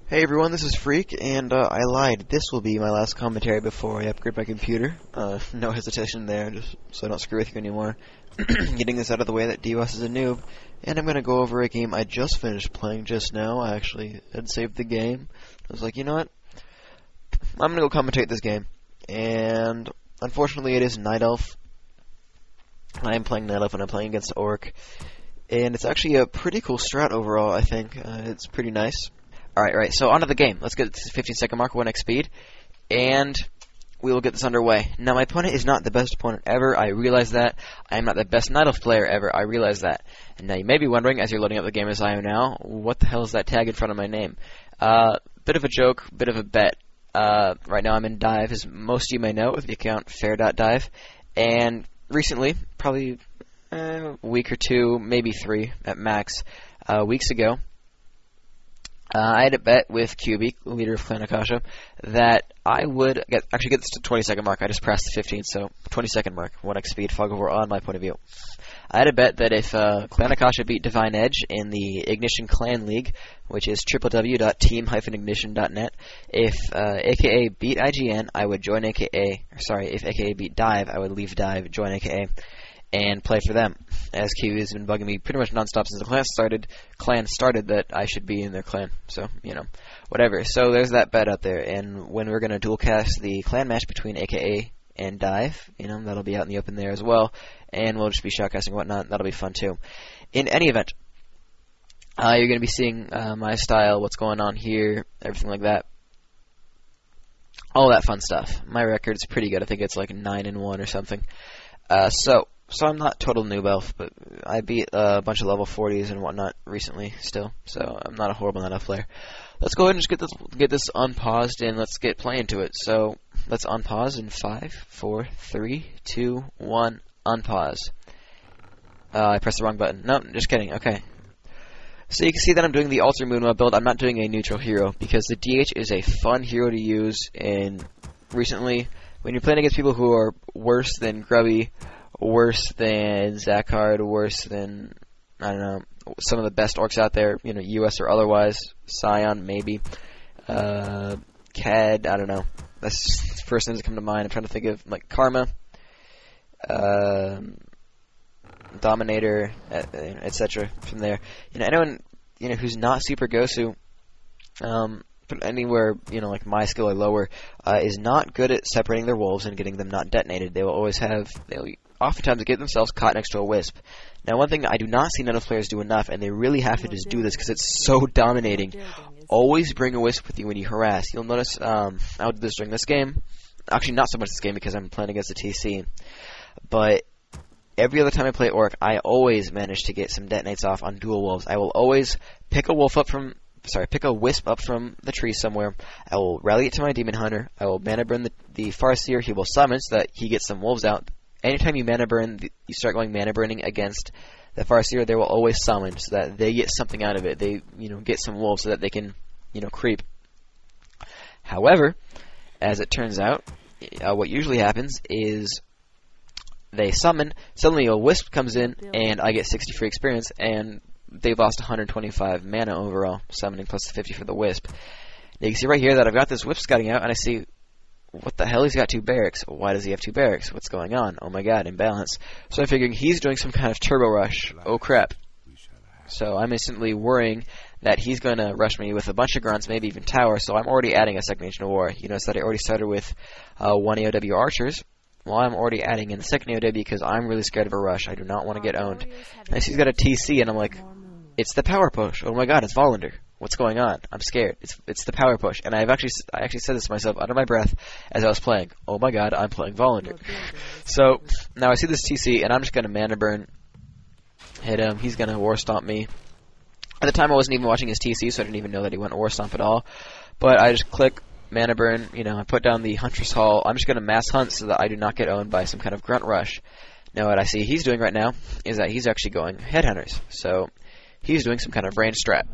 Hey everyone, this is Phreak, and I lied. This will be my last commentary before I upgrade my computer. No hesitation there, just so I don't screw with you anymore. Getting this out of the way that DOS is a noob, and I'm going to go over a game I just finished playing just now. I actually had saved the game. I was like, you know what? I'm going to go commentate this game. And unfortunately it is Night Elf. I am playing Night Elf and I'm playing against Orc. And it's actually a pretty cool strat overall, I think. It's pretty nice. Alright, so on to the game. Let's get to the 15-second mark, 1x speed, and we will get this underway. Now, my opponent is not the best opponent ever. I realize that. I am not the best Night Elf player ever. I realize that. And now you may be wondering, as you're loading up the game as I am now, what the hell is that tag in front of my name? Bit of a joke, bit of a bet. Right now I'm in Dive, as most of you may know, with the account fair.dive. And recently, probably a week or two, maybe 3 at max, weeks ago, I had a bet with QB, leader of Clan Akasha, that I would actually get this to 20-second mark. I just pressed the 15, so 20-second mark, 1x speed, fog over on my point of view. I had a bet that if Clan Akasha beat Divine Edge in the Ignition Clan League, which is www.team-ignition.net, if AKA beat IGN, I would join AKA, if AKA beat Dive, I would leave Dive, join AKA, and play for them, as QB has been bugging me pretty much non-stop since the clan started that I should be in their clan. So, whatever. So there's that bet out there, and when we're going to dual cast the clan match between AKA and Dive, that'll be out in the open there as well, and we'll just be shoutcasting and whatnot. That'll be fun too. In any event, you're going to be seeing my style, what's going on here, everything like that. All that fun stuff. My record's pretty good. I think it's like 9-1 or something. So I'm not total noob elf, but I beat a bunch of level 40s and whatnot recently still, so I'm not a horrible Night Elf player. Let's go ahead and just get this unpaused and let's get playing to it. So let's unpause in 5, 4, 3, 2, 1, unpause. I pressed the wrong button. No, just kidding. Okay. So you can see that I'm doing the Alter Moonwell build. I'm not doing a neutral hero because the DH is a fun hero to use, and recently when you're playing against people who are worse than Grubby, worse than Zakard, worse than, I don't know, some of the best orcs out there, US or otherwise, Scion, maybe, Cad, I don't know, that's just the first things that come to mind. I'm trying to think of, like, Karma, Dominator, etc. from there. Anyone, who's not super gosu, but anywhere, like my skill or lower, is not good at separating their wolves and getting them not detonated. They'll oftentimes get themselves caught next to a wisp. Now, one thing I do not see Night Elf players do enough, and they really have to just do this because it's so dominating, always bring a wisp with you when you harass. You'll notice, I'll do this during this game. Actually, not so much this game because I'm playing against a TC. But every other time I play Orc, I always manage to get some detonates off on dual wolves. I will always pick a wisp up from the tree somewhere. I will rally it to my Demon Hunter. I will mana burn the Farseer. He will summon so that he gets some wolves out. Anytime you mana burn, you start going mana burning against the Farseer, they will always summon so that they get something out of it. They, get some wolves so that they can, creep. However, as it turns out, what usually happens is they summon, suddenly a wisp comes in, and I get 60 free experience, and they've lost 125 mana overall, summoning plus the 50 for the wisp. Now you can see right here that I've got this wisp scouting out, and I see, what the hell, he's got 2 barracks. Why does he have 2 barracks? What's going on? Oh my god, imbalance. So I'm figuring he's doing some kind of turbo rush. Oh crap. So I'm instantly worrying that he's going to rush me with a bunch of grunts, maybe even tower, so I'm already adding a second Ancient of War. You notice that I already started with 1 AOW archers. Well, I'm already adding in the second AOW because I'm really scared of a rush. I do not want to get owned. And he's got a TC, and I'm like, it's the power push. Oh my god, it's Volander. What's going on? I'm scared. It's the power push. And I actually said this to myself under my breath as I was playing. Oh my god, I'm playing Volander. So, now I see this TC, and I'm just going to mana burn, hit him. He's going to war stomp me. At the time, I wasn't even watching his TC, so I didn't even know that he went war stomp at all. But I just click mana burn, I put down the Huntress Hall. I'm just going to mass hunt so that I do not get owned by some kind of grunt rush. Now, what I see he's doing right now is that he's actually going Headhunters. So, he's doing some kind of range strat.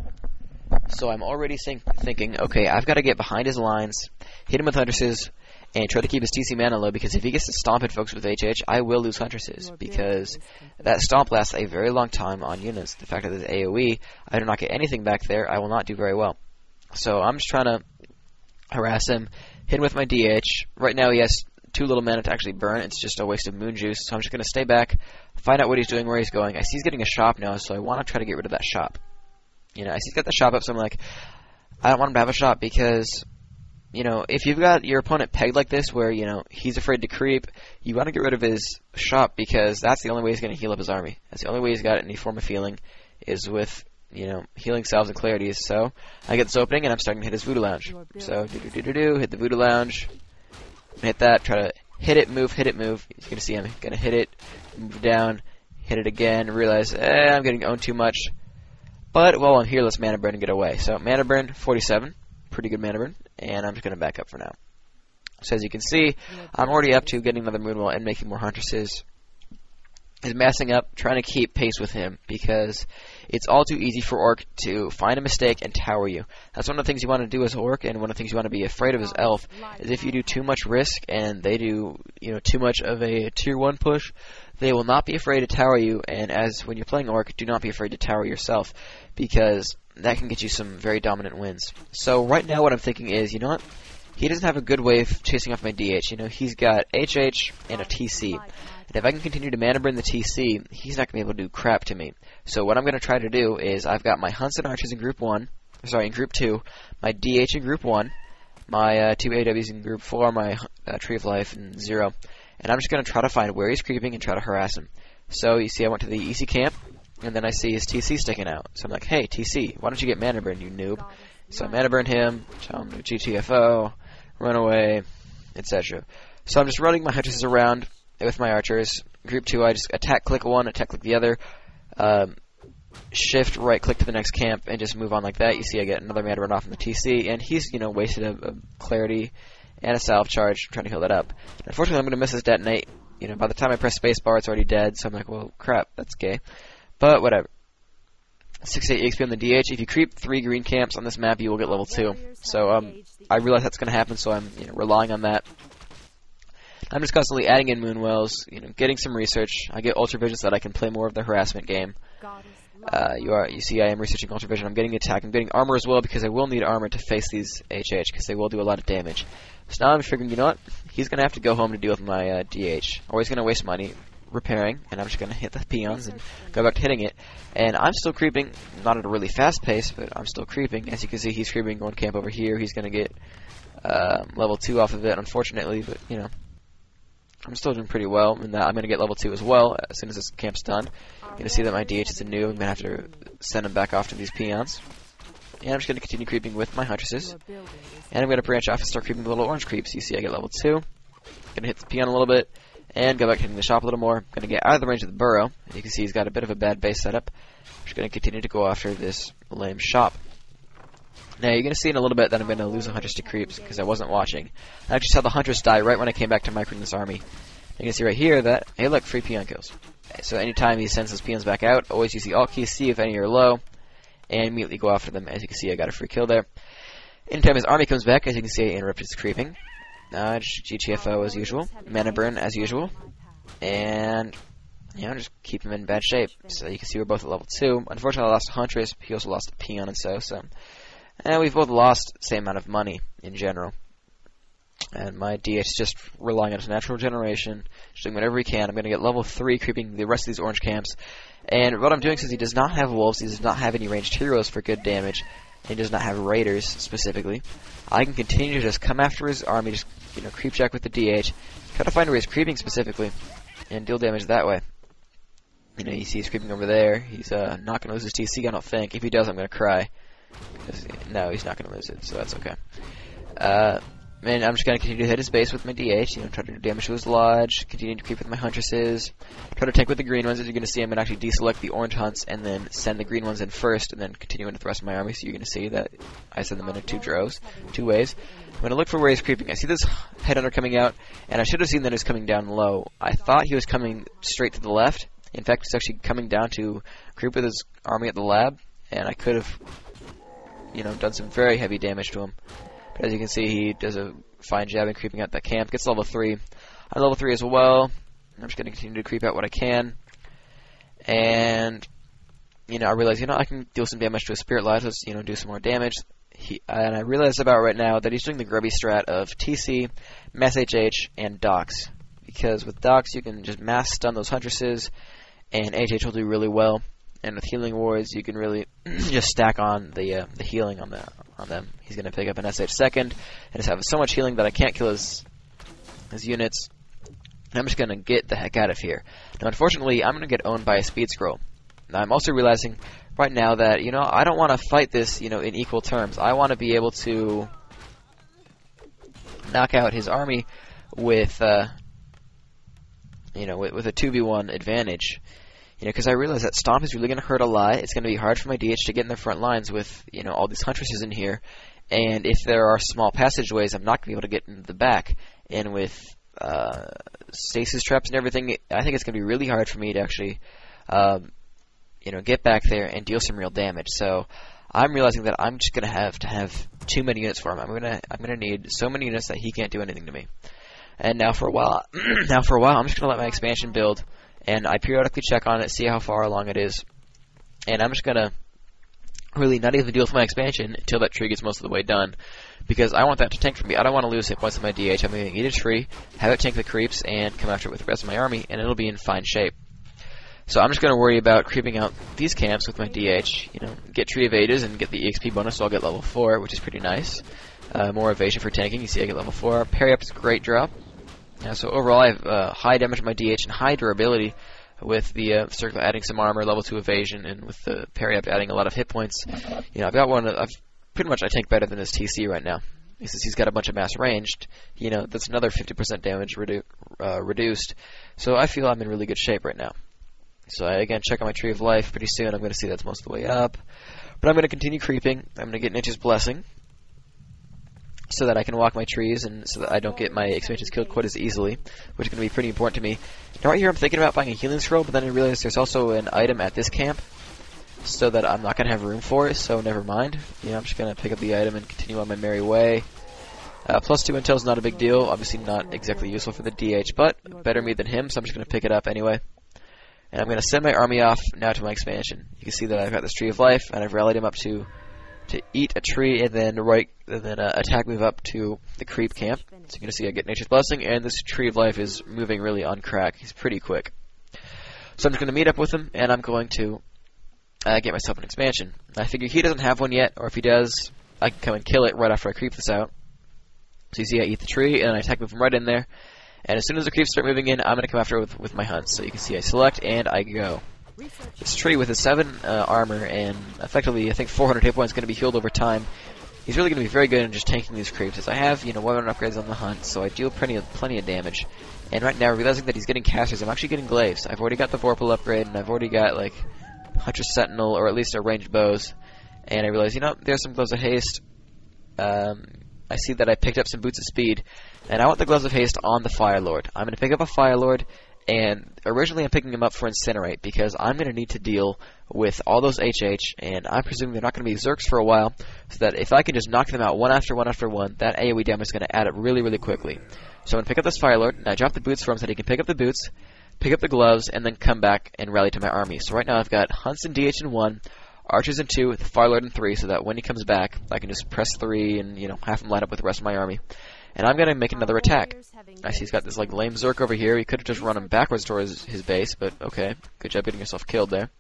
So I'm already thinking, okay, I've got to get behind his lines, hit him with Huntresses, and try to keep his TC mana low, because if he gets to stomp at folks with HH, I will lose Huntresses, because that stomp lasts a very long time on units. The fact that there's AoE, I do not get anything back there, I will not do very well. So I'm just trying to harass him, hit him with my DH. Right now he has too little mana to actually burn. It's just a waste of moon juice. So I'm just going to stay back, find out what he's doing, where he's going. I see he's getting a shop now, so I want to try to get rid of that shop. You know, I see he's got the shop up, so I'm like, I don't want him to have a shop because, you know, if you've got your opponent pegged like this where, you know, he's afraid to creep, you want to get rid of his shop because that's the only way he's going to heal up his army. That's the only way he's got any form of healing is with, you know, healing salves and clarities. So I get this opening and I'm starting to hit his Voodoo Lounge. So hit the Voodoo Lounge, hit that, try to hit it, move, hit it, move. You're going to see I'm going to hit it, move down, hit it again, realize, I'm getting owned too much. But while I'm here, let's mana burn and get away. So mana burn, 47. Pretty good mana burn. And I'm just going to back up for now. So as you can see, I'm already up to getting another Moonwell and making more Huntresses. Is massing up, trying to keep pace with him, because it's all too easy for Orc to find a mistake and tower you. That's one of the things you want to do as Orc, and one of the things you want to be afraid of as Elf, is if you do too much risk, and they do, you know, too much of a tier 1 push, they will not be afraid to tower you, and as when you're playing Orc, do not be afraid to tower yourself, because that can get you some very dominant wins. So right now what I'm thinking is, you know what? He doesn't have a good way of chasing off my DH. You know, he's got HH and a TC. And if I can continue to mana burn the TC, he's not going to be able to do crap to me. So what I'm going to try to do is I've got my Hunts and Archers in Group 1, sorry, in Group 2, my DH in Group 1, my 2 AWs in Group 4, my Tree of Life in 0. And I'm just going to try to find where he's creeping and try to harass him. So you see I went to the EC camp, and then I see his TC sticking out. So I'm like, hey, TC, why don't you get mana burn, you noob? So I mana burn him, tell him to GTFO, run away, etc. So I'm just running my Huntresses around with my Archers. Group 2, I just attack click one, attack click the other, shift right click to the next camp, and just move on like that. You see I get another mana run off from the TC, and he's, you know, wasted a clarity and a salve charge trying to heal that up. Unfortunately, I'm going to miss his detonate. You know, by the time I press spacebar, it's already dead, so I'm like, well, crap, that's gay. But whatever. 68 XP on the DH. If you creep 3 green camps on this map, you will get level 2. So I realize that's going to happen, so I'm, you know, relying on that. I'm just constantly adding in Moonwells, you know, getting some research. I get Ultra Vision so that I can play more of the harassment game. You see I am researching Ultra Vision. I'm getting attack. I'm getting armor as well because I will need armor to face these HH because they will do a lot of damage. So now I'm figuring, you know what? He's going to have to go home to deal with my DH. Or he's going to waste money repairing, and I'm just going to hit the peons and go back to hitting it. And I'm still creeping, not at a really fast pace, but I'm still creeping. As you can see, he's creeping, going camp over here. He's going to get level 2 off of it, unfortunately, but, you know, I'm still doing pretty well, and I'm going to get level 2 as well as soon as this camp's done. You're going to see that my DH is a noob. I'm going to have to send him back off to these peons. And I'm just going to continue creeping with my Huntresses. And I'm going to branch off and start creeping the little orange creeps. You see I get level 2. Going to hit the peon a little bit, and go back to hitting the shop a little more. I'm going to get out of the range of the burrow. As you can see, he's got a bit of a bad base setup. I'm just going to continue to go after this lame shop. Now, you're going to see in a little bit that I'm going to lose a Huntress to creeps because I wasn't watching. I actually saw the Huntress die right when I came back to microing this army. You can see right here that, hey look, free peon kills. So anytime he sends his peons back out, always use the alt key, see if any are low, and immediately go after them. As you can see, I got a free kill there. Anytime his army comes back, as you can see, I interrupted his creeping. GTFO as usual, mana burn as usual, and, you know, just keep him in bad shape. So you can see we're both at level 2. Unfortunately, I lost a Huntress, he also lost a peon and so. And we've both lost the same amount of money in general. And my DH is just relying on his natural generation, just doing whatever he can. I'm going to get level 3, creeping the rest of these orange camps. And what I'm doing, since he does not have wolves, he does not have any ranged heroes for good damage, and he does not have raiders specifically, I can continue to just come after his army, just, you know, creep check with the DH, try to find where he's creeping specifically, and deal damage that way. You know, you see he's creeping over there. He's not going to lose his TC, I don't think. If he does, I'm going to cry. No, he's not going to lose it, so that's okay. And I'm just going to continue to hit his base with my DH, you know, try to do damage to his lodge, continue to creep with my Huntresses, try to tank with the green ones. As you're going to see, I'm going to actually deselect the orange hunts and then send the green ones in first and then continue into the rest of my army. So you're going to see that I send them in 2 droves, 2 ways. I'm going to look for where he's creeping. I see this headhunter coming out, and I should have seen that he was coming down low. I thought he was coming straight to the left. In fact, he's actually coming down to creep with his army at the lab, and I could have, you know, done some very heavy damage to him. But as you can see, he does a fine job in creeping out that camp. Gets level 3. I'm level 3 as well. I'm just going to continue to creep out what I can. And, you know, I realize, you know, I can deal some damage to his Spirit Lodge. Let's, you know, do some more damage. and I realize about right now that he's doing the Grubby strat of TC, Mass HH, and Dox. Because with Dox, you can just mass stun those Huntresses, and HH will do really well. And with Healing Wards, you can really just stack on the healing on them. He's going to pick up an SH second, and just have so much healing that I can't kill his units. And I'm just going to get the heck out of here. Now, unfortunately, I'm going to get owned by a Speed Scroll. Now, I'm also realizing right now that, I don't want to fight this, in equal terms. I want to be able to knock out his army with, with a 2v1 advantage. Because I realize that Stomp is really going to hurt a lot. It's going to be hard for my DH to get in the front lines with, all these Huntresses in here. And if there are small passageways, I'm not going to be able to get into the back. And with stasis traps and everything, I think it's going to be really hard for me to actually, get back there and deal some real damage. So I'm realizing that I'm just going to have too many units for him. I'm going to need so many units that he can't do anything to me. And now for a while, I'm just going to let my expansion build, and I periodically check on it, see how far along it is, and I'm just going to really not even deal with my expansion until that tree gets most of the way done, because I want that to tank for me. I don't want to lose hit points in my DH. I'm going to eat a tree, have it tank the creeps, and come after it with the rest of my army, and it'll be in fine shape. So I'm just going to worry about creeping out these camps with my DH, get Tree of Ages and get the EXP bonus, so I'll get level 4, which is pretty nice. More evasion for tanking, you see I get level 4. Parry up is a great drop. So overall I have high damage on my DH and high durability with the circle adding some armor, level 2 evasion, and with the parry up adding a lot of hit points. I've got pretty much I tank better than this TC right now. Since he's got a bunch of mass ranged, that's another 50% damage reduced. So I feel I'm in really good shape right now. So I, again, check on my Tree of Life. Pretty soon I'm going to see that's most of the way up. But I'm going to continue creeping. I'm going to get Ninja's Blessing so that I can walk my trees and so that I don't get my expansions killed quite as easily, which is going to be pretty important to me. Now right here I'm thinking about buying a Healing Scroll, but then I realized there's also an item at this camp so that I'm not going to have room for it, so never mind. I'm just going to pick up the item and continue on my merry way. Plus 2 intel is not a big deal. Obviously not exactly useful for the DH, but better me than him, so I'm just going to pick it up anyway. And I'm going to send my army off now to my expansion. You can see that I've got this Tree of Life, and I've rallied him up to eat a tree, and then attack move up to the creep camp. So you're going to see I get Nature's Blessing, and this Tree of Life is moving really on crack. He's pretty quick. So I'm just going to meet up with him, and I'm going to get myself an expansion. I figure he doesn't have one yet, or if he does, I can come and kill it right after I creep this out. So you see I eat the tree, and I attack move him right in there. And as soon as the creeps start moving in, I'm going to come after it with my hunts. So you can see I select, and I go. This tree with his 7 armor and effectively, I think, 400 hit points is going to be healed over time. He's really going to be very good in just tanking these creeps. As I have, weapon upgrades on the hunt, so I deal plenty of damage. And right now, realizing that he's getting casters, I'm actually getting glaives. I've already got the Vorpal upgrade, and I've already got, like, Huntress Sentinel, or at least a ranged bows. And I realize, there's some Gloves of Haste. I see that I picked up some Boots of Speed, and I want the Gloves of Haste on the Firelord. I'm going to pick up a Firelord, and originally I'm picking him up for Incinerate, because I'm going to need to deal with all those HH, and I'm presuming they're not going to be Zerks for a while, so that if I can just knock them out one after one after one, that AoE damage is going to add up really, really quickly. So I'm going to pick up this Firelord, and I drop the Boots for him so that he can pick up the Boots, pick up the Gloves, and then come back and rally to my army. So right now I've got Hunts and DH in 1, Archers in 2, the Firelord in 3, so that when he comes back, I can just press 3 and, have him line up with the rest of my army. And I'm going to make another attack. I see he's got this, lame Zerk over here. He could have just run him backwards towards his base, but okay. Good job getting yourself killed there.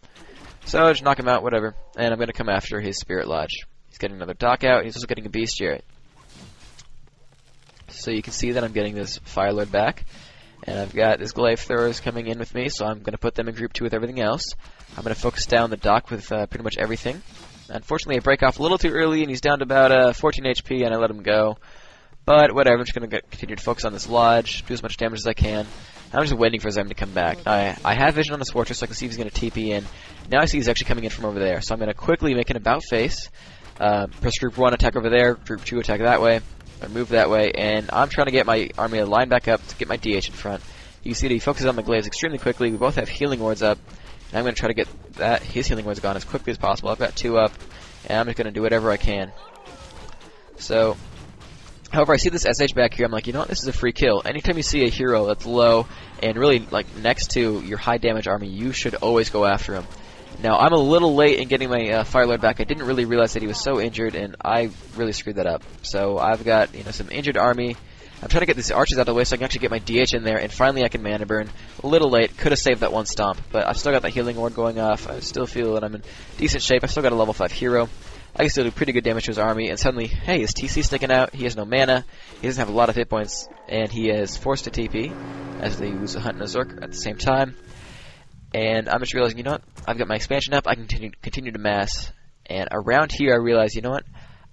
So, just knock him out, whatever. And I'm going to come after his Spirit Lodge. He's getting another Dock out. He's also getting a Bestiary. So you can see that I'm getting this Firelord back. And I've got this Glaive Throwers coming in with me, so I'm going to put them in group 2 with everything else. I'm going to focus down the Dock with pretty much everything. Unfortunately, I break off a little too early, and he's down to about 14 HP, and I let him go. But whatever, I'm just going to continue to focus on this Lodge, do as much damage as I can. I'm just waiting for Zem to come back. I have vision on this Fortress, so I can see if he's going to TP in. Now I see he's actually coming in from over there, so I'm going to quickly make an about face. Press group 1, attack over there, group 2, attack that way, or move that way, and I'm trying to get my army to line back up to get my DH in front. You can see that he focuses on the Glaives extremely quickly. We both have Healing Wards up, and I'm going to try to get his Healing Wards gone as quickly as possible. I've got 2 up, and I'm just going to do whatever I can. So, however, I see this SH back here. I'm like, this is a free kill. Anytime you see a hero that's low and really next to your high damage army, you should always go after him. Now, I'm a little late in getting my Firelord back. I didn't really realize that he was so injured, and I really screwed that up. So I've got, some injured army. I'm trying to get these archers out of the way so I can actually get my DH in there, and finally I can mana burn. A little late. Could have saved that one stomp, but I've still got that healing ward going off. I still feel that I'm in decent shape. I've still got a level 5 hero. I can still do pretty good damage to his army, and suddenly, hey, his TC sticking out. He has no mana. He doesn't have a lot of hit points, and he is forced to TP as they use a Hunt and a Zork at the same time. And I'm just realizing, I've got my expansion up. I can continue to mass. And around here, I realize,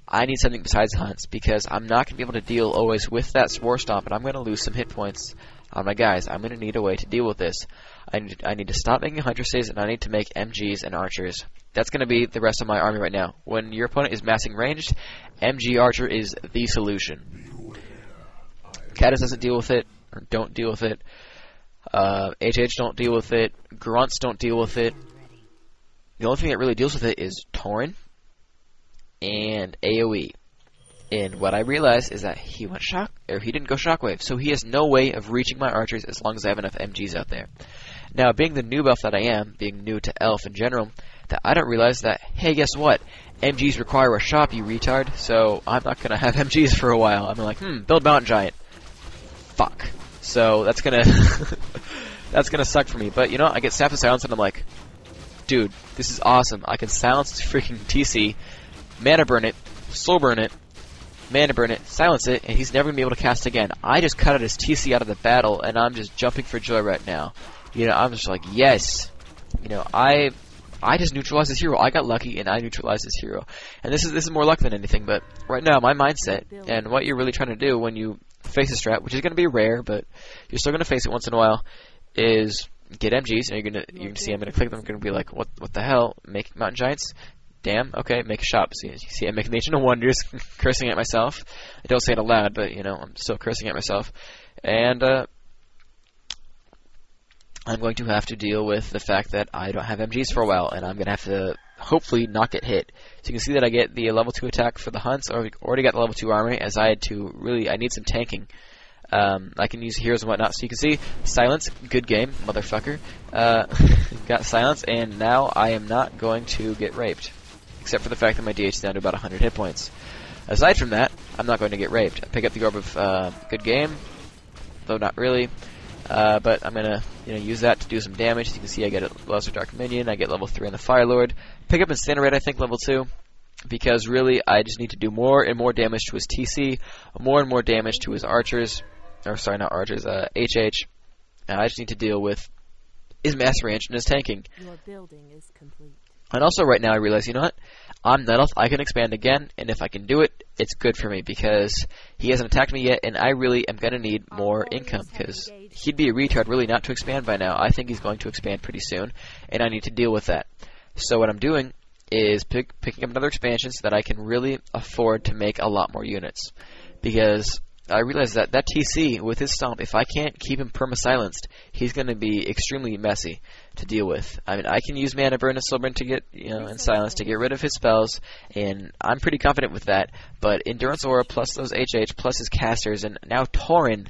I need something besides hunts, because I'm not going to be able to deal always with that Spore Stomp, and I'm going to lose some hit points on my guys. I'm going to need a way to deal with this. I need to stop making Huntresses, and I need to make MGs and Archers. That's going to be the rest of my army right now. When your opponent is massing ranged, MG Archer is the solution. Catus doesn't deal with it, or don't deal with it. HH don't deal with it. Grunts don't deal with it. The only thing that really deals with it is Tauren and AoE. And what I realized is that he didn't go Shockwave, so he has no way of reaching my archers as long as I have enough MGs out there. Now, being the noob elf that I am, being new to elf in general, that I don't realize that, hey, guess what? MGs require a shop, you retard, so I'm not gonna have MGs for a while. I'm like, build Mountain Giant. Fuck. So that's gonna that's gonna suck for me. But I get Staff of Silence and I'm like, dude, this is awesome. I can silence freaking TC, mana burn it, slow burn it, mana burn it, silence it, and he's never gonna be able to cast again. I just cut out his TC out of the battle, and I'm just jumping for joy right now. I'm just like, yes. I just neutralized his hero. I got lucky and I neutralized his hero. And this is more luck than anything, but right now my mindset and what you're really trying to do when you face a strat, which is going to be rare, but you're still going to face it once in a while, is get MGs, and you can see I'm going to click them. I'm going to be like, what the hell? Make Mountain Giants? Damn, okay, make a shop. See, I'm making the Ancient of Wonders, cursing at myself. I don't say it aloud, but I'm still cursing at myself. And I'm going to have to deal with the fact that I don't have MGs for a while, and I'm going to have to hopefully not get hit. So you can see that I get the level 2 attack for the hunts, or already got the level 2 armory, as I need some tanking. I can use heroes and whatnot, so you can see silence, good game, motherfucker. Got silence, and now I am not going to get raped, except for the fact that my DH is down to about 100 hit points. Aside from that, I'm not going to get raped. I pick up the Orb of good game, though not really. But I'm gonna use that to do some damage. As you can see, I get a Lesser Dark Minion. I get level 3 on the Firelord. Pick up Incinerate, I think, level 2. Because really, I just need to do more and more damage to his TC, more and more damage to his archers. Or sorry, not archers, HH. And I just need to deal with his mass range and his tanking. Your building is complete. And also right now I realize, I'm Night Elf, I can expand again, and if I can do it, it's good for me, because he hasn't attacked me yet, and I really am going to need more income, because he'd be a retard really not to expand by now. I think he's going to expand pretty soon, and I need to deal with that. So what I'm doing is picking up another expansion so that I can really afford to make a lot more units, because I realize that TC with his stomp, if I can't keep him perma-silenced, he's going to be extremely messy to deal with. I mean, I can use Mana Burn and Soul Burn to get, and Silence to get rid of his spells, and I'm pretty confident with that. But Endurance Aura plus those HH plus his casters, and now Tauren,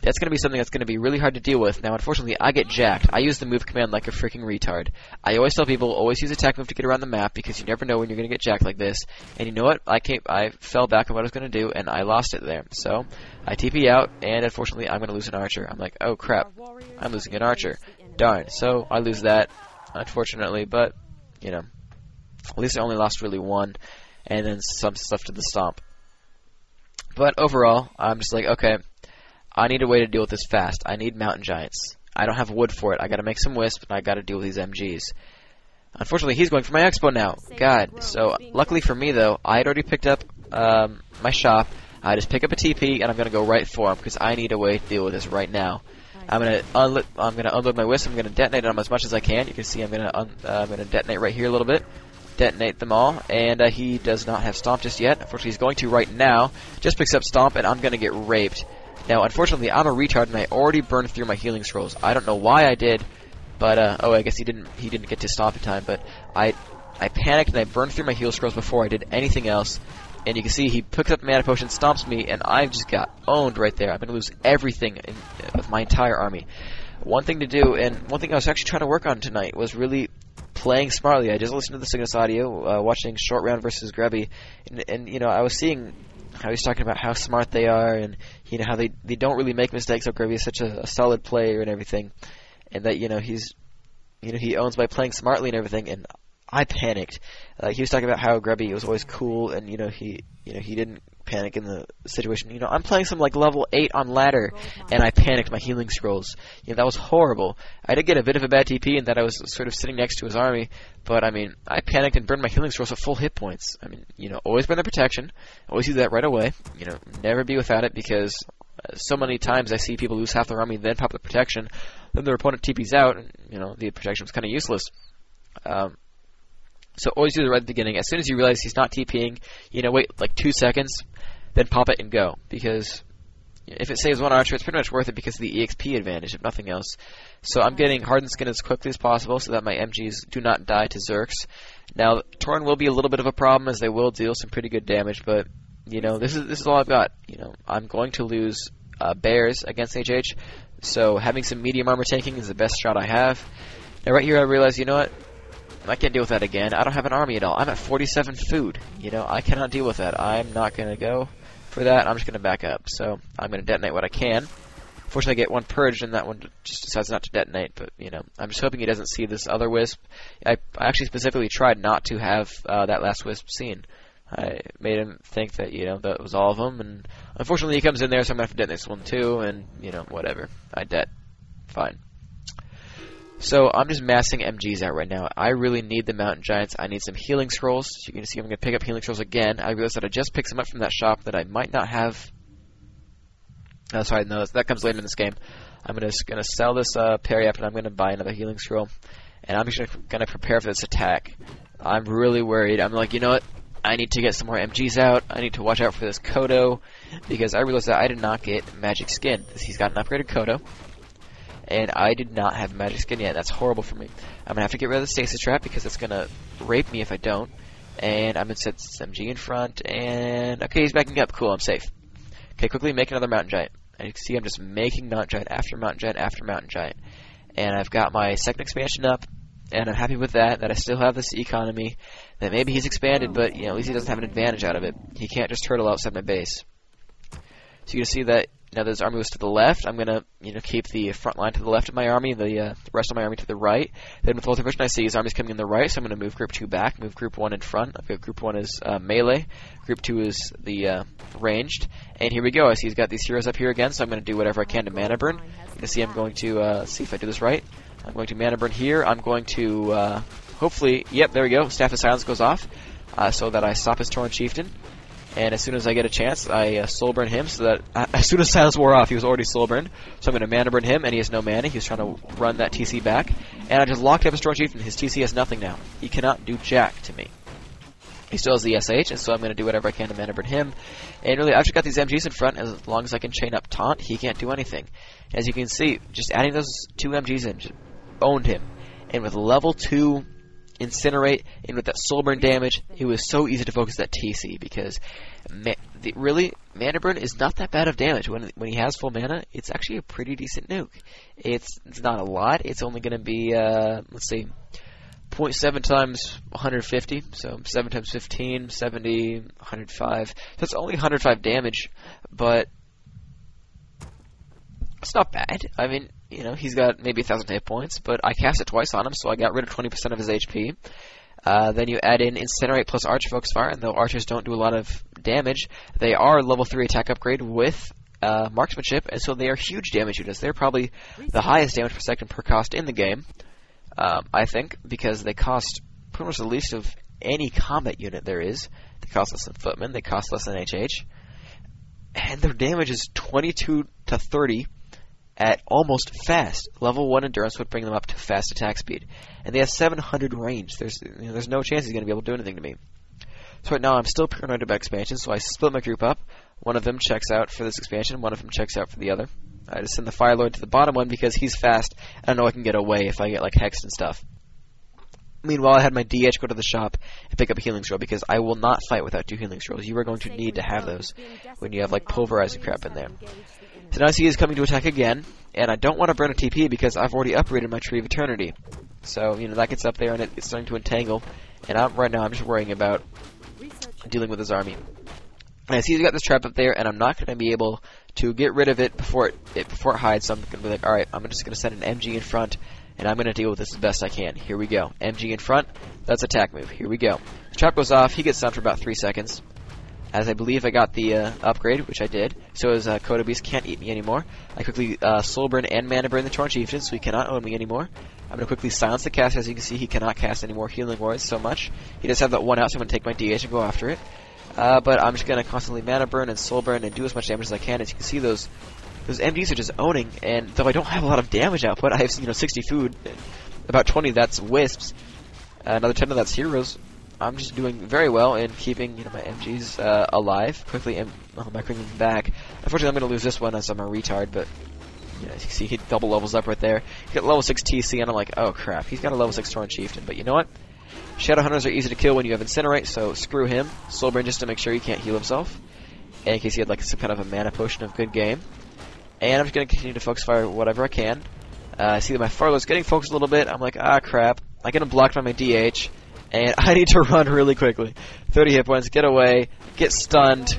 that's going to be something that's going to be really hard to deal with. Now, unfortunately, I get jacked. I use the move command like a freaking retard. I always tell people, always use attack move to get around the map, because you never know when you're going to get jacked like this. And you know what? I fell back on what I was going to do, and I lost it there. So, I TP out, and unfortunately, I'm going to lose an archer. I'm like, oh crap, I'm losing an archer. Darn. So, I lose that, unfortunately, but, at least I only lost really one, and then some stuff to the stomp. But overall, I'm just like, okay, I need a way to deal with this fast. I need Mountain Giants. I don't have wood for it. I gotta make some wisp, and I gotta deal with these MGs. Unfortunately, he's going for my expo now. God. So, luckily for me, though, I had already picked up my shop. I just pick up a TP, and I'm gonna go right for him, because I need a way to deal with this right now. I'm gonna unload my wisp. I'm gonna detonate them as much as I can. You can see I'm gonna detonate right here a little bit. Detonate them all, and he does not have Stomp just yet. Unfortunately, he's going to right now. Just picks up Stomp, and I'm gonna get raped. Now, unfortunately, I'm a retard, and I already burned through my healing scrolls. I don't know why I did, but I guess he didn't get to Stomp in time. But I panicked and I burned through my heal scrolls before I did anything else. And you can see he picks up the mana potion, stomps me, and I just got owned right there. I'm going to lose everything of my entire army. One thing to do, and one thing I was actually trying to work on tonight, was really playing smartly. I just listened to the Cygnus audio, watching Short Round versus Grubby, and you know, I was seeing how he's talking about how smart they are, and you know how they don't really make mistakes. So Grubby is such a solid player and everything, and that he owns by playing smartly and everything. And I panicked. He was talking about how Grubby was always cool, and he didn't panic in the situation. You know, I'm playing some like level 8 on ladder, and I panicked my healing scrolls. You know, that was horrible. I did get a bit of a bad TP in that I was sort of sitting next to his army, but I mean, I panicked and burned my healing scrolls at full hit points. I mean, you know, always burn the protection, always do that right away. You know, never be without it, because so many times I see people lose half their army, then pop the protection, then their opponent TPs out, and you know, the protection was kind of useless. So always do it right at the beginning. As soon as you realize he's not TPing, you know, wait like 2 seconds, then pop it and go. Because if it saves one archer, it's pretty much worth it because of the EXP advantage, if nothing else. So I'm getting hardened skin as quickly as possible so that my MGs do not die to Zerks. Now, Tauren will be a little bit of a problem, as they will deal some pretty good damage, but you know, this is all I've got. You know, I'm going to lose bears against HH, so having some medium armor tanking is the best strat I have. Now right here I realize, you know what? I can't deal with that again. I don't have an army at all. I'm at 47 food. You know, I cannot deal with that. I'm not going to go for that. I'm just going to back up. So I'm going to detonate what I can. Fortunately, I get one purged, and that one just decides not to detonate. But, you know, I'm just hoping he doesn't see this other wisp. I actually specifically tried not to have that last wisp seen. I made him think that, you know, that was all of them. And unfortunately, he comes in there, so I'm going to have to detonate this one too. And, you know, whatever. I det. Fine. So I'm just massing MGs out right now. I really need the Mountain Giants. I need some healing scrolls. So you can see I'm going to pick up healing scrolls again. I realized that I just picked some up from that shop that I might not have. Oh, sorry, no, that comes later in this game. I'm just going to sell this parry up, and I'm going to buy another healing scroll. And I'm just going to prepare for this attack. I'm really worried. I'm like, you know what? I need to get some more MGs out. I need to watch out for this Kodo, because I realized that I did not get magic skin. He's got an upgraded Kodo. And I did not have magic skin yet. That's horrible for me. I'm going to have to get rid of the stasis trap because it's going to rape me if I don't. And I'm going to set SMG in front. And, okay, he's backing up. Cool, I'm safe. Okay, quickly make another Mountain Giant. And you can see I'm just making Mountain Giant after Mountain Giant after Mountain Giant. And I've got my second expansion up. And I'm happy with that I still have this economy. That maybe he's expanded, but, you know, at least he doesn't have an advantage out of it. He can't just turtle outside my base. So you can see that now that his army was to the left, I'm going to, you know, keep the front line to the left of my army, the rest of my army to the right. Then with ultimate vision, I see his army's coming in the right, so I'm going to move Group 2 back, move Group 1 in front. I've got Group 1 is melee, Group 2 is the ranged. And here we go. I see he's got these heroes up here again, so I'm going to do whatever I can to mana burn. You can see I'm going to see if I do this right. I'm going to mana burn here. I'm going to hopefully, yep, there we go. Staff of Silence goes off so that I stop his Tauren Chieftain. And as soon as I get a chance, I soul burn him, so that as soon as Silence wore off, he was already soul burned. So I'm going to mana burn him, and he has no mana. He was trying to run that TC back. And I just locked up his Tauren Chieftain. His TC has nothing now. He cannot do jack to me. He still has the SH, and so I'm going to do whatever I can to mana burn him. And really, I've just got these MGs in front. As long as I can chain up Taunt, he can't do anything. As you can see, just adding those 2 MGs in just owned him. And with level 2 Incinerate, and with that soul burn damage, it was so easy to focus that TC, because really, mana burn is not that bad of damage. When he has full mana, it's actually a pretty decent nuke. It's not a lot. It's only going to be, let's see, 0.7 times 150, so 7 times 15, 70, 105. So it's only 105 damage, but it's not bad. I mean, you know, he's got maybe 1,000 hit points, but I cast it twice on him, so I got rid of 20% of his HP. Then you add in Incinerate plus Archer Focus Fire, and though archers don't do a lot of damage, they are level 3 attack upgrade with marksmanship, and so they are huge damage units. They're probably the highest damage per second per cost in the game, I think, because they cost pretty much the least of any combat unit there is. They cost less than Footmen, they cost less than HH, and their damage is 22 to 30 at almost fast. Level 1 endurance would bring them up to fast attack speed. And they have 700 range. There's no chance he's going to be able to do anything to me. So right now I'm still paranoid about expansion, so I split my group up. One of them checks out for this expansion, one of them checks out for the other. I just send the Firelord to the bottom one because he's fast, and I know I can get away if I get like hexed and stuff. Meanwhile, I had my DH go to the shop and pick up a healing scroll, because I will not fight without 2 healing scrolls. You are going to need to have those when you have like pulverizing crap in there. So now I see he's coming to attack again, and I don't want to burn a TP because I've already upgraded my Tree of Eternity. So, you know, that gets up there and it's starting to entangle. And right now I'm just worrying about dealing with his army. And I see he's got this trap up there, and I'm not going to be able to get rid of it before it hides. So I'm going to be like, alright, I'm just going to send an MG in front, and I'm going to deal with this as best I can. Here we go. MG in front. That's attack move. Here we go. The trap goes off. He gets stunned for about 3 seconds. As I believe I got the upgrade, which I did. So his Kodo Beast can't eat me anymore. I quickly soul burn and mana burn the Tauren Chieftain, so he cannot own me anymore. I'm going to quickly silence the cast. As you can see, he cannot cast any more healing words so much. He does have that one out, so I'm going to take my DH and go after it. But I'm just going to constantly mana burn and soul burn and do as much damage as I can. As you can see, those MGs are just owning. And though I don't have a lot of damage output, I have 60 food, about 20 that's wisps, another 10 of that's heroes. I'm just doing very well in keeping my MGs alive. Quickly microing them back. Unfortunately, I'm going to lose this one as I'm a retard, but as you can see, he double levels up right there. He got level 6 TC, and I'm like, oh crap, he's got a level 6 Tauren Chieftain. But you know what? Shadow Hunters are easy to kill when you have Incinerate, so screw him. Soulburn just to make sure he can't heal himself, and in case he had some kind of a mana potion of good game. And I'm just going to continue to focus fire whatever I can. I see that my Firelord's getting focused a little bit. I'm like, ah crap, I get him blocked by my DH. And I need to run really quickly. 30 hit points, get away, get stunned,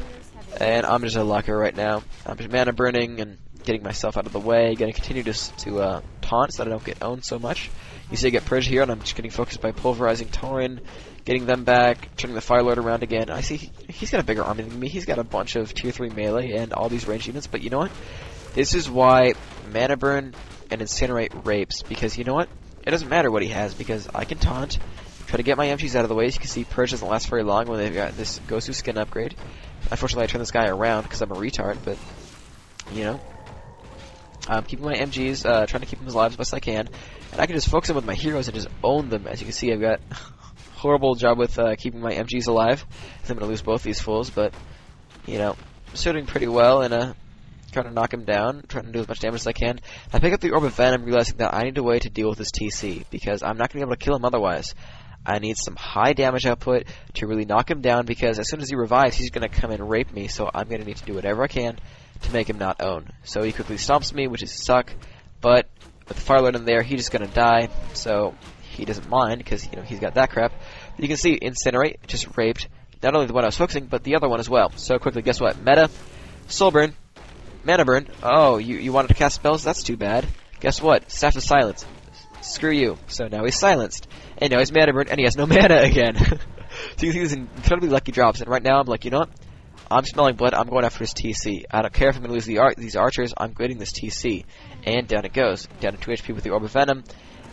and I'm just a locker right now. I'm just mana burning and getting myself out of the way. Gonna continue to taunt so that I don't get owned so much. You see I get Purge here, and I'm just getting focused by pulverizing Tauren, getting them back, turning the Firelord around again. I see he's got a bigger army than me. He's got a bunch of tier 3 melee and all these range units, but you know what? This is why mana burn and incinerate rapes, because you know what? It doesn't matter what he has, because I can taunt. Try to get my MGs out of the way. As you can see, Purge doesn't last very long when they've got this Gosu skin upgrade. Unfortunately, I turned this guy around because I'm a retard, but, I'm keeping my MGs, trying to keep them alive as best I can. And I can just focus them with my heroes and just own them. As you can see, I've got a horrible job with keeping my MGs alive. I'm going to lose both these fools, but, I'm still doing pretty well and trying to knock him down, trying to do as much damage as I can. I pick up the Orb of Venom, realizing that I need a way to deal with this TC, because I'm not going to be able to kill him otherwise. I need some high damage output to really knock him down, because as soon as he revives, he's going to come and rape me, so I'm going to need to do whatever I can to make him not own. So he quickly stomps me, which is suck, but with the Firelord in there, he's just going to die, so he doesn't mind, because, he's got that crap. But you can see, Incinerate just raped not only the one I was focusing, but the other one as well. So quickly, guess what? Meta, Soul Burn, Mana Burn. Oh, you wanted to cast spells? That's too bad. Guess what? Staff of Silence. Screw you. So now he's silenced. And now he's Mana Burn, and he has no mana again. So you can see these incredibly lucky drops. And right now I'm like, you know what? I'm smelling blood. I'm going after his TC. I don't care if I'm going to lose these archers. I'm getting this TC. And down it goes. Down to 2 HP with the Orb of Venom.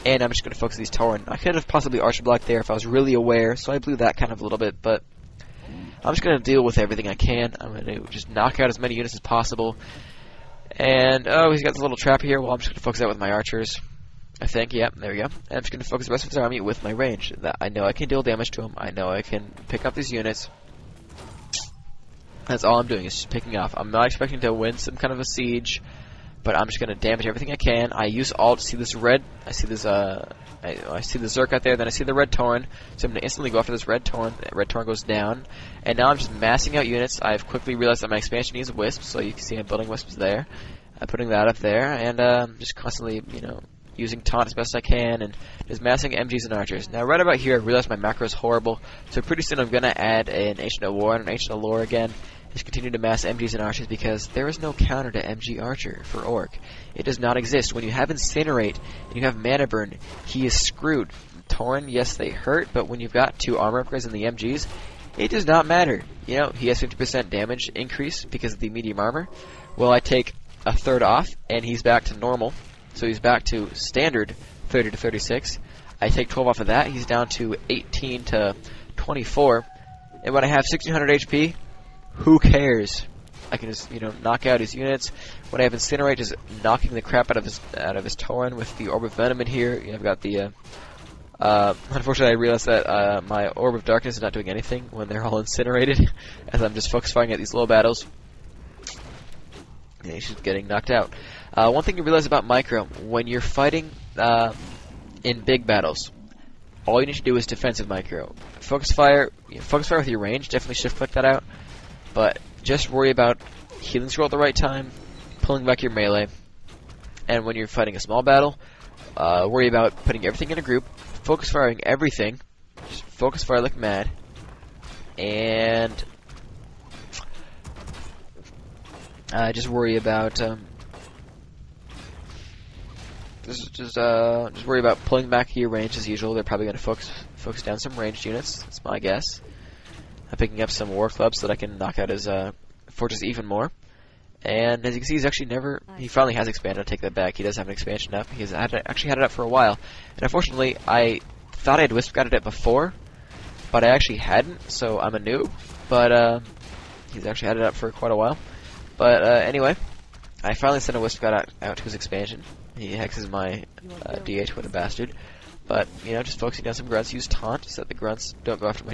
And I'm just going to focus these Tauren. I could have possibly Archer blocked there if I was really aware. So I blew that kind of a little bit. But I'm just going to deal with everything I can. I'm going to just knock out as many units as possible. And, oh, he's got this little trap here. Well, I'm just going to focus that with my archers. I think, yep, there we go. And I'm just going to focus the rest of his army with my range. That I know I can deal damage to him. I know I can pick up these units. That's all I'm doing, is just picking off. I'm not expecting to win some kind of a siege, but I'm just going to damage everything I can. I use alt to see this red. I see this, I see the Zerk out there, then I see the red Tauren. So I'm going to instantly go after this red Tauren. The red Tauren goes down. And now I'm just massing out units. I've quickly realized that my expansion needs wisps, so you can see I'm building wisps there. I'm putting that up there, and just constantly, using taunt as best I can, and just massing MGs and archers. Now, right about here, I realized my macro is horrible, so pretty soon I'm going to add an Ancient of War and an Ancient of Lore again. Just continue to mass MGs and archers, because there is no counter to MG Archer for Orc. It does not exist. When you have Incinerate and you have Mana Burn, he is screwed. Tauren, yes, they hurt, but when you've got 2 armor upgrades in the MGs, it does not matter. He has 50% damage increase because of the medium armor. Well, I take a third off, and he's back to normal. So he's back to standard 30 to 36. I take 12 off of that. He's down to 18 to 24. And when I have 1600 HP, who cares? I can just, knock out his units. When I have Incinerate, just knocking the crap out of his Tauren with the Orb of Venom in here. I've got the, unfortunately I realized that, my Orb of Darkness is not doing anything when they're all incinerated, as I'm just focus firing at these low battles. Yeah, he's just getting knocked out. One thing you realize about micro, when you're fighting in big battles, all you need to do is defensive micro. Focus fire with your range, definitely shift click that out, but just worry about healing scroll at the right time, pulling back your melee, and when you're fighting a small battle, worry about putting everything in a group, focus firing everything, just focus fire like mad, and just worry about just worry about pulling back your range as usual. They're probably going to focus down some ranged units. That's my guess. I'm picking up some war clubs so that I can knock out his fortress even more. And as you can see, he finally has expanded. I'll take that back. He does have an expansion up. He's actually had it up for a while. And unfortunately, I thought I had wisp guarded it before, but I actually hadn't, so I'm a noob. But he's actually had it up for quite a while. But anyway, I finally sent a wisp guard out to his expansion. He hexes my DH, what a bastard. But, just focusing down some grunts, use taunt so that the grunts don't go after my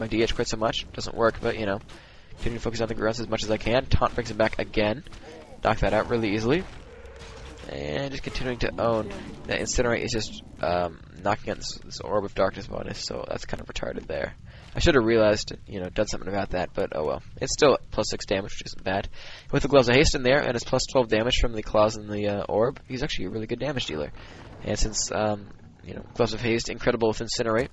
DH quite so much. Doesn't work, but, continue to focus on the grunts as much as I can. Taunt brings him back again. Knock that out really easily. And just continuing to own. That Incinerate is just knocking out this Orb of Darkness bonus, so that's kind of retarded there. I should have realized, done something about that, but oh well. It's still plus 6 damage, which isn't bad. With the Gloves of Haste in there, and his plus 12 damage from the claws and the Orb, he's actually a really good damage dealer. And since, Gloves of Haste, incredible with Incinerate,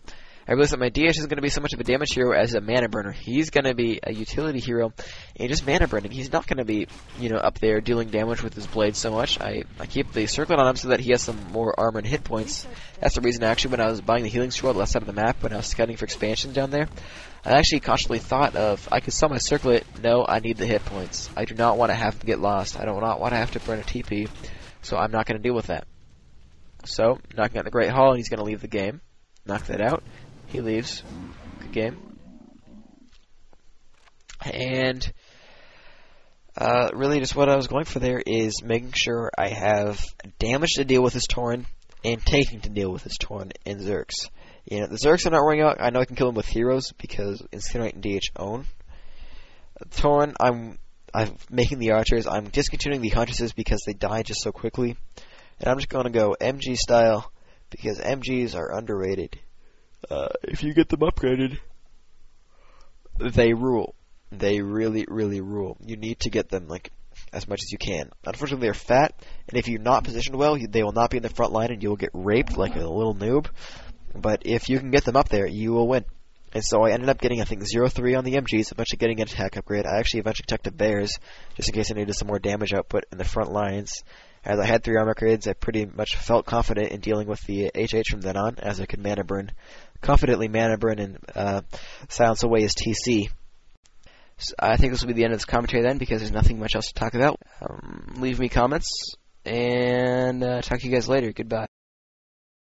I realized that my DH isn't going to be so much of a damage hero as a mana burner. He's going to be a utility hero and just mana burning. He's not going to be, up there dealing damage with his blade so much. I keep the circlet on him so that he has some more armor and hit points. That's the reason, actually, when I was buying the healing scroll on the left side of the map, when I was scouting for expansion down there, I actually consciously thought of, I could sell my circlet. No, I need the hit points. I do not want to have to get lost. I do not want to have to burn a TP, so I'm not going to deal with that. So, knocking out the Great Hall, and he's going to leave the game. Knock that out. He leaves. Good game. And really just what I was going for there is making sure I have damage to deal with his Tauren and taking to deal with his Tauren and Zerks. The Zerks I'm not worrying about. I know I can kill him with heroes because Incinerate and DH own. Tauren, I'm making the archers. I'm discontinuing the huntresses because they die just so quickly. And I'm just going to go MG style because MGs are underrated. If you get them upgraded, they rule. They really, really rule. You need to get them, as much as you can. Unfortunately, they're fat, and if you're not positioned well, they will not be in the front line, and you will get raped like a little noob. But if you can get them up there, you will win. And so I ended up getting, I think, 0-3 on the MGs, eventually getting an attack upgrade. I actually eventually took to Bears, just in case I needed some more damage output in the front lines. As I had 3 armor upgrades, I pretty much felt confident in dealing with the HH from then on, as I could confidently mana burn and silence away his TC. So I think this will be the end of this commentary then, because there's nothing much else to talk about. Leave me comments, and talk to you guys later. Goodbye.